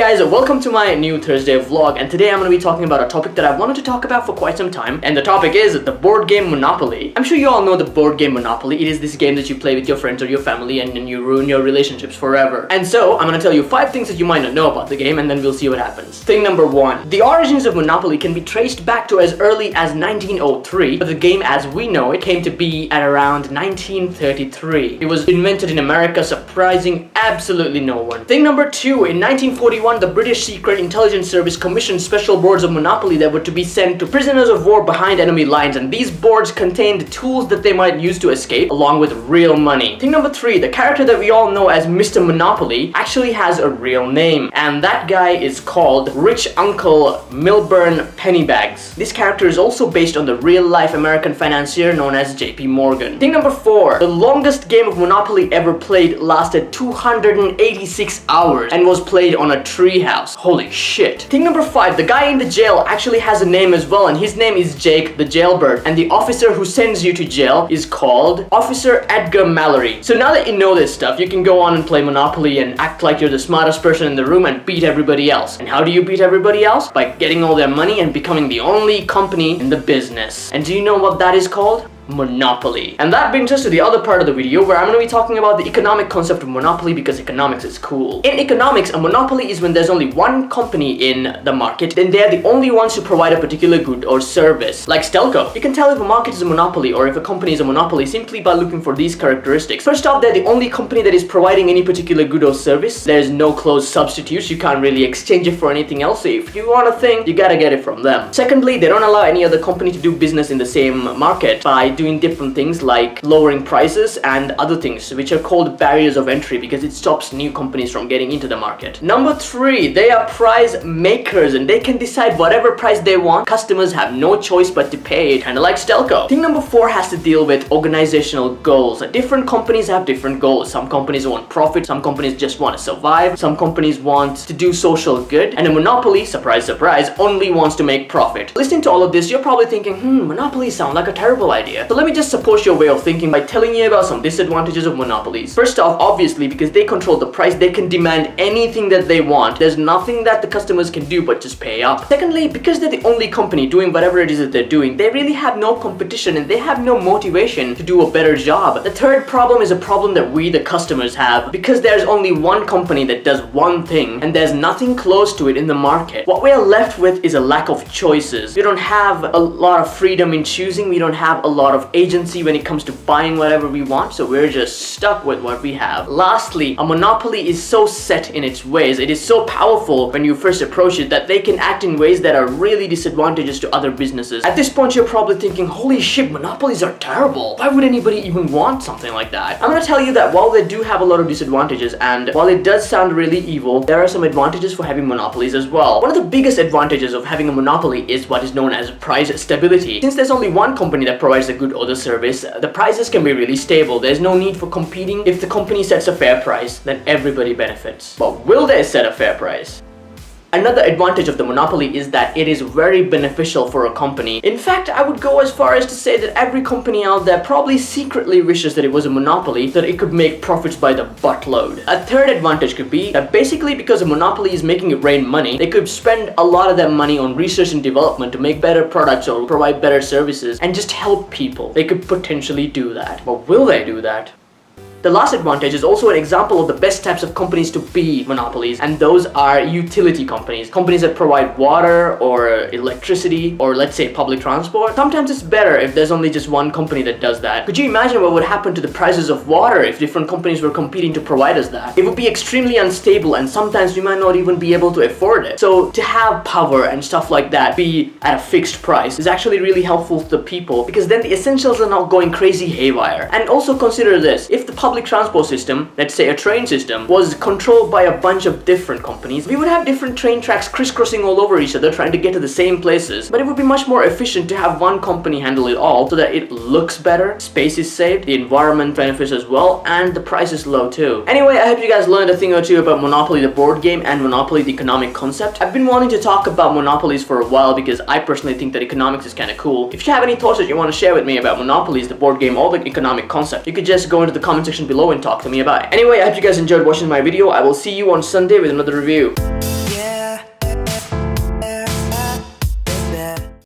guys, welcome to my new Thursday vlog, and today I'm going to be talking about a topic that I've wanted to talk about for quite some time, and the topic is the board game Monopoly. I'm sure you all know the board game Monopoly. It is this game that you play with your friends or your family and then you ruin your relationships forever. And so, I'm going to tell you 5 things that you might not know about the game, and then we'll see what happens. Thing number 1. The origins of Monopoly can be traced back to as early as 1903, but the game as we know it came to be at around 1933. It was invented in America, surprising absolutely no one. Thing number 2. In 1941, the British Secret Intelligence Service commissioned special boards of Monopoly that were to be sent to prisoners of war behind enemy lines, and these boards contained tools that they might use to escape, along with real money. Thing number 3. The character that we all know as Mr. Monopoly actually has a real name, and that guy is called Rich Uncle Milburn Pennybags. This character is also based on the real-life American financier known as J.P. Morgan. Thing number 4. The longest game of Monopoly ever played lasted 286 hours and was played on a treehouse. Holy shit. Thing number 5. The guy in the jail actually has a name as well, and his name is Jake the Jailbird, and the officer who sends you to jail is called Officer Edgar Mallory. So now that you know this stuff, you can go on and play Monopoly and act like you're the smartest person in the room and beat everybody else. And how do you beat everybody else? By getting all their money and becoming the only company in the business. And do you know what that is called? Monopoly. And that brings us to the other part of the video where I'm going to be talking about the economic concept of monopoly, because economics is cool. In economics, a monopoly is when there's only one company in the market and they're the only ones who provide a particular good or service. Like Stelco. You can tell if a market is a monopoly or if a company is a monopoly simply by looking for these characteristics. First off, they're the only company that is providing any particular good or service. There's no close substitutes. You can't really exchange it for anything else. So if you want a thing, you gotta get it from them. Secondly, they don't allow any other company to do business in the same market by doing different things like lowering prices and other things, which are called barriers of entry, because it stops new companies from getting into the market. Number 3, they are price makers and they can decide whatever price they want. Customers have no choice but to pay, kind of like Stelco. Thing number 4 has to deal with organizational goals. Different companies have different goals. Some companies want profit, some companies just want to survive, some companies want to do social good, and a monopoly, surprise surprise, only wants to make profit. Listening to all of this, you're probably thinking, monopolies sound like a terrible idea. So let me just support your way of thinking by telling you about some disadvantages of monopolies. First off, obviously, because they control the price, they can demand anything that they want. There's nothing that the customers can do but just pay up. Secondly, because they're the only company doing whatever it is that they're doing, they really have no competition and they have no motivation to do a better job. The third problem is a problem that we, the customers, have, because there's only one company that does one thing and there's nothing close to it in the market. What we're left with is a lack of choices. We don't have a lot of freedom in choosing. We don't have a lot of agency when it comes to buying whatever we want, so we're just stuck with what we have. Lastly, a monopoly is so set in its ways, it is so powerful when you first approach it, that they can act in ways that are really disadvantageous to other businesses. At this point, you're probably thinking, holy shit, monopolies are terrible. Why would anybody even want something like that? I'm gonna tell you that while they do have a lot of disadvantages, and while it does sound really evil, there are some advantages for having monopolies as well. One of the biggest advantages of having a monopoly is what is known as price stability. Since there's only one company that provides the good or the service, the prices can be really stable. There's no need for competing. If the company sets a fair price, then everybody benefits. But will they set a fair price? Another advantage of the monopoly is that it is very beneficial for a company. In fact, I would go as far as to say that every company out there probably secretly wishes that it was a monopoly, so that it could make profits by the buttload. A third advantage could be that basically because a monopoly is making it rain money, they could spend a lot of that money on research and development to make better products or provide better services and just help people. They could potentially do that. But will they do that? The last advantage is also an example of the best types of companies to be monopolies, and those are utility companies. Companies that provide water or electricity or, let's say, public transport. Sometimes it's better if there's only just one company that does that. Could you imagine what would happen to the prices of water if different companies were competing to provide us that? It would be extremely unstable and sometimes we might not even be able to afford it. So to have power and stuff like that be at a fixed price is actually really helpful to the people, because then the essentials are not going crazy haywire. And also consider this, if the public transport system, let's say a train system, was controlled by a bunch of different companies, we would have different train tracks crisscrossing all over each other trying to get to the same places. But it would be much more efficient to have one company handle it all, so that it looks better, space is saved, the environment benefits as well, and the price is low too. Anyway, I hope you guys learned a thing or two about Monopoly the board game and Monopoly the economic concept. I've been wanting to talk about monopolies for a while because I personally think that economics is kind of cool. If you have any thoughts that you want to share with me about Monopolies the board game or the economic concept, you could just go into the comment section below and talk to me about it. Anyway, I hope you guys enjoyed watching my video. I will see you on Sunday with another review.